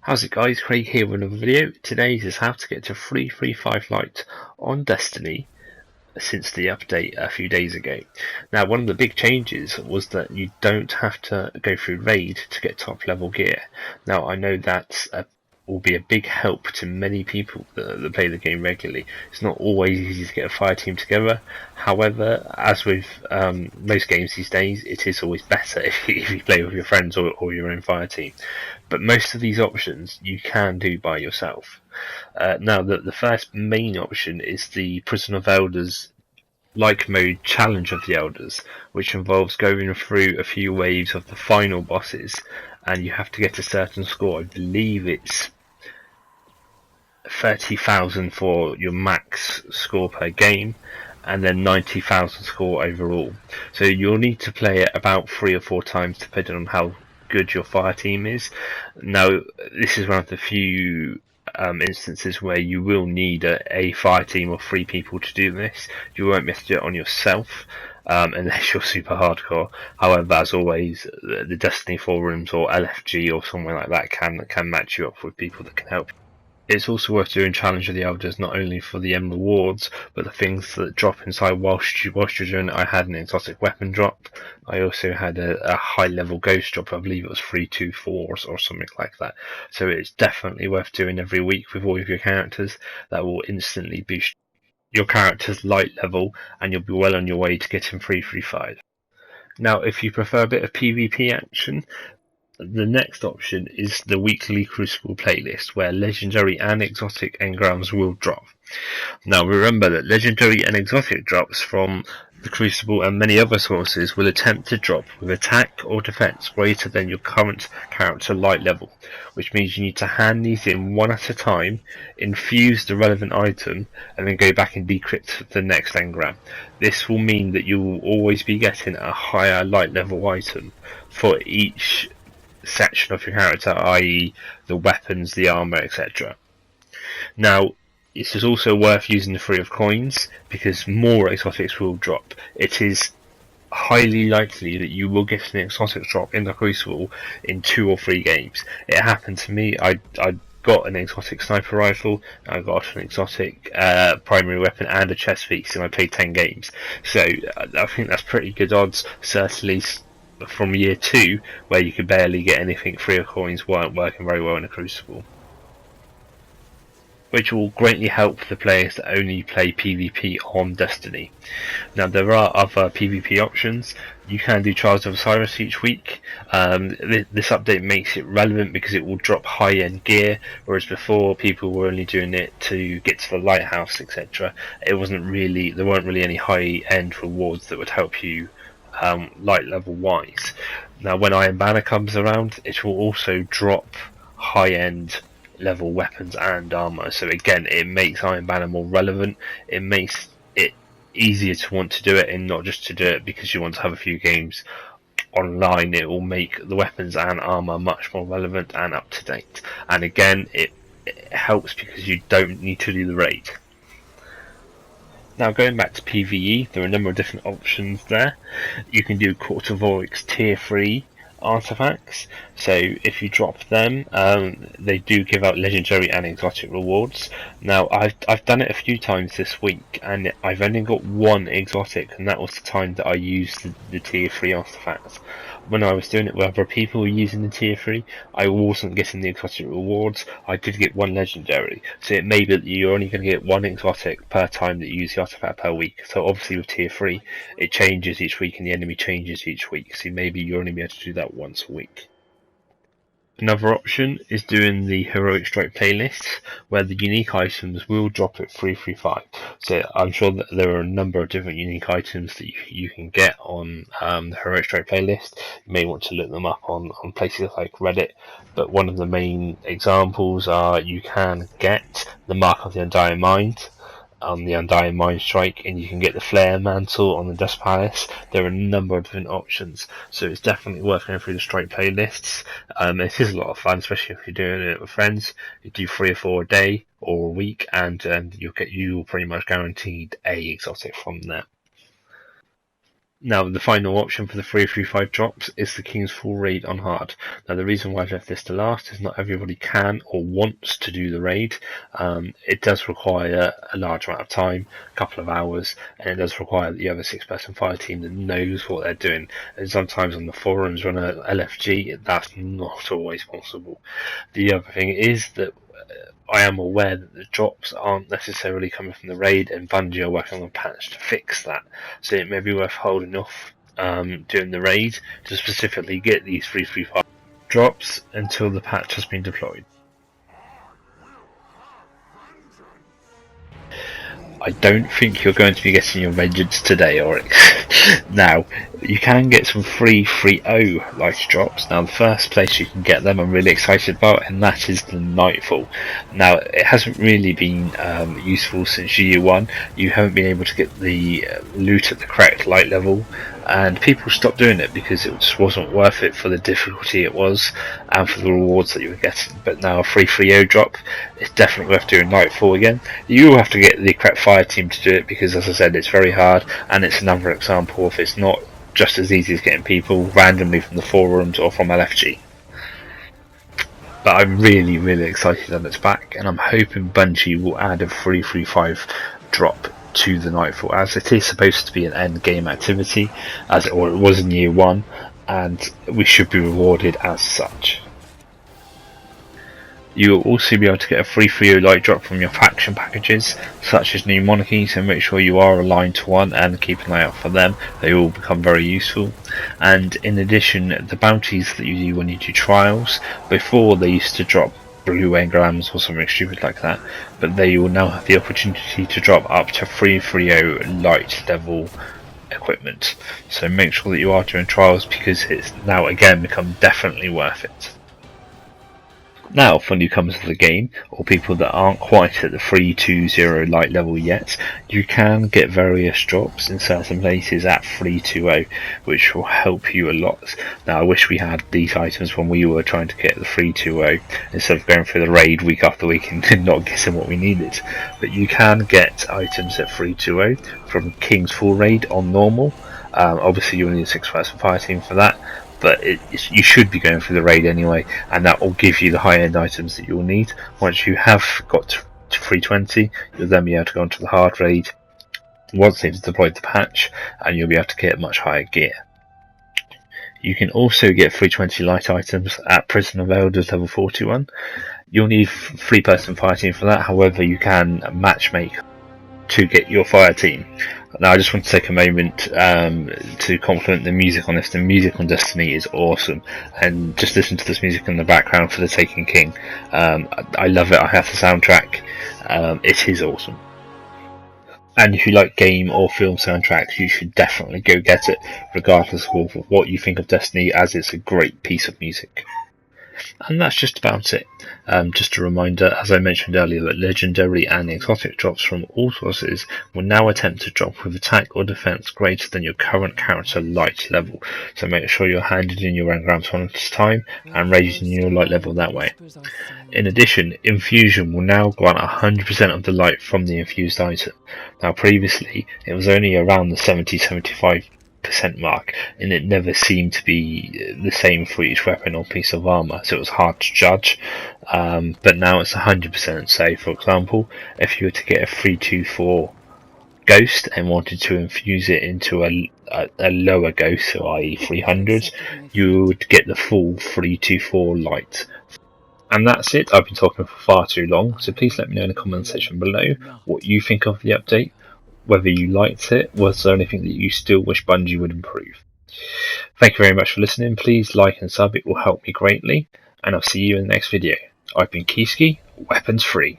How's it guys, Craig here with another video. Today's is how to get to 335 Lite on Destiny since the update a few days ago. Now one of the big changes was that you don't have to go through raid to get top level gear. Now I know that will be a big help to many people that play the game regularly. It's not always easy to get a fire team together. However, as with most games these days, it is always better if you play with your friends or your own fire team. But most of these options you can do by yourself. Now, the first main option is the Prison of Elders like mode Challenge of the Elders, which involves going through a few waves of the final bosses, and you have to get a certain score. I believe it's 30,000 for your max score per game, and then 90,000 score overall. So you'll need to play it about 3 or 4 times depending on how good your fire team is. Now, this is one of the few instances where you will need a fire team of 3 people to do this. You won't be able to do it on yourself unless you're super hardcore. However, as always, the Destiny forums or LFG or somewhere like that can match you up with people that can help. It's also worth doing Challenge of the Elders not only for the end rewards, but the things that drop inside whilst you're doing it. I had an exotic weapon drop. I also had a high level ghost drop. I believe it was 324 or something like that. So it's definitely worth doing every week with all of your characters. That will instantly boost your character's light level, and you'll be well on your way to getting 335. Now, if you prefer a bit of PvP action, the next option is the weekly Crucible playlist, where legendary and exotic engrams will drop. Now remember that legendary and exotic drops from the Crucible and many other sources will attempt to drop with attack or defense greater than your current character light level, which means you need to hand these in one at a time, infuse the relevant item, and then go back and decrypt the next engram. This will mean that you will always be getting a higher light level item for each section of your character, i.e. the weapons, the armor, etc. Now, this is also worth using the free of coins because more exotics will drop. It is highly likely that you will get an exotic drop in the Crucible in 2 or 3 games. It happened to me. I got an exotic sniper rifle, I got an exotic primary weapon and a chest piece, and I played 10 games. So I think that's pretty good odds, certainly from year 2, where you could barely get anything. Free of coins weren't working very well in a Crucible, which will greatly help the players that only play PvP on Destiny. Now there are other PvP options. You can do Trials of Osiris each week. This update makes it relevant because it will drop high-end gear, whereas before people were only doing it to get to the lighthouse, etc. There weren't really any high-end rewards that would help you light level wise. Now when Iron Banner comes around, it will also drop high end level weapons and armor. So again, it makes Iron Banner more relevant. It makes it easier to want to do it and not just to do it because you want to have a few games online. It will make the weapons and armor much more relevant and up to date. And again, it helps because you don't need to do the raid. Now going back to PvE, there are a number of different options there. You can do Court of Oryx tier 3 artifacts, so if you drop them, they do give out legendary and exotic rewards. Now I've done it a few times this week, and I've only got 1 exotic, and that was the time that I used the tier 3 artifacts. When I was doing it with other people using the tier 3, I wasn't getting the exotic rewards. I did get 1 legendary, so it may be that you're only going to get 1 exotic per time that you use the artifact per week. So obviously with tier 3, it changes each week and the enemy changes each week, so maybe you'll only be able to do that once a week. Another option is doing the Heroic Strike playlists, where the unique items will drop at 335. So I'm sure that there are a number of different unique items that you can get on the Heroic Strike playlist. You may want to look them up on places like Reddit, but one of the main examples are you can get the Mark of the Undying Mind on the Undying Mind Strike, and you can get the Flare Mantle on the Dust Palace. There are a number of different options, so it's definitely worth going through the Strike playlists. It is a lot of fun, especially if you're doing it with friends. You do 3 or 4 a day or a week, and you'll pretty much guaranteed a exotic from there. Now, the final option for the 335 drops is the King's Full Raid on hard. Now, the reason why I've left this to last is not everybody can or wants to do the raid. It does require a large amount of time, a couple of hours, and it does require that you have a 6-person fire team that knows what they're doing. And sometimes on the forums on a LFG, that's not always possible. The other thing is that I am aware that the drops aren't necessarily coming from the raid, and Bungie are working on a patch to fix that. So it may be worth holding off doing the raid to specifically get these 335 drops until the patch has been deployed. I don't think you're going to be getting your vengeance today, Oryx. Now, you can get some free 3.0 light drops. Now, the first place you can get them I'm really excited about, and that is the Nightfall. Now, it hasn't really been useful since Year 1. You haven't been able to get the loot at the correct light level, and people stopped doing it because it just wasn't worth it for the difficulty it was and for the rewards that you were getting. But now a free 3.0 drop, it's definitely worth doing Nightfall again. You will have to get the correct fire team to do it because, as I said, it's very hard, and it's another example of it's not just as easy as getting people randomly from the forums or from LFG. But I'm really, really excited that it's back, and I'm hoping Bungie will add a 335 drop to the Nightfall, as it is supposed to be an end game activity, it was in Year 1, and we should be rewarded as such. You will also be able to get a free 3.0 light drop from your faction packages, such as New Monarchy, so make sure you are aligned to one and keep an eye out for them. They all become very useful. And in addition, the bounties that you do when you do trials, before they used to drop blue engrams or something stupid like that, but they will now have the opportunity to drop up to 3.0 light level equipment. So make sure that you are doing trials, because it's now again become definitely worth it. Now, for newcomers to the game, or people that aren't quite at the 3.20 light level yet, you can get various drops in certain places at 3.20, which will help you a lot. Now, I wish we had these items when we were trying to get the 3.20, instead of going through the raid week after week and not getting what we needed. But you can get items at 3.20 from King's Full Raid on normal. Obviously, you'll need a 6-person fire team for that, but you should be going through the raid anyway, and that will give you the high-end items that you'll need. Once you have got to 320, you'll then be able to go onto the hard raid once they've deployed the patch, and you'll be able to get much higher gear. You can also get 320 light items at Prison of Elders level 41. You'll need 3-person fire team for that, however you can matchmake to get your fire team. Now, I just want to take a moment to compliment the music on this. The music on Destiny is awesome, and just listen to this music in the background for the Taken King. I love it. I have the soundtrack. It is awesome. And if you like game or film soundtracks, you should definitely go get it, regardless of what you think of Destiny, as it's a great piece of music. And that's just about it. Just a reminder, as I mentioned earlier, that legendary and exotic drops from all sources will now attempt to drop with attack or defense greater than your current character light level. So make sure you're handed in your engrams one at a time and raising your light level that way. In addition, infusion will now grant 100% of the light from the infused item. Now, previously it was only around the 70-75% mark, and it never seemed to be the same for each weapon or piece of armor, so it was hard to judge. But now it's 100%. Say, for example, if you were to get a 324 ghost and wanted to infuse it into a lower ghost, so i.e. 300, you would get the full 324 light. And that's it. I've been talking for far too long, so please let me know in the comment section below what you think of the update. Whether you liked it, was there anything that you still wish Bungie would improve? Thank you very much for listening. Please like and sub, it will help me greatly, and I'll see you in the next video. I've been Keifski, weapons free.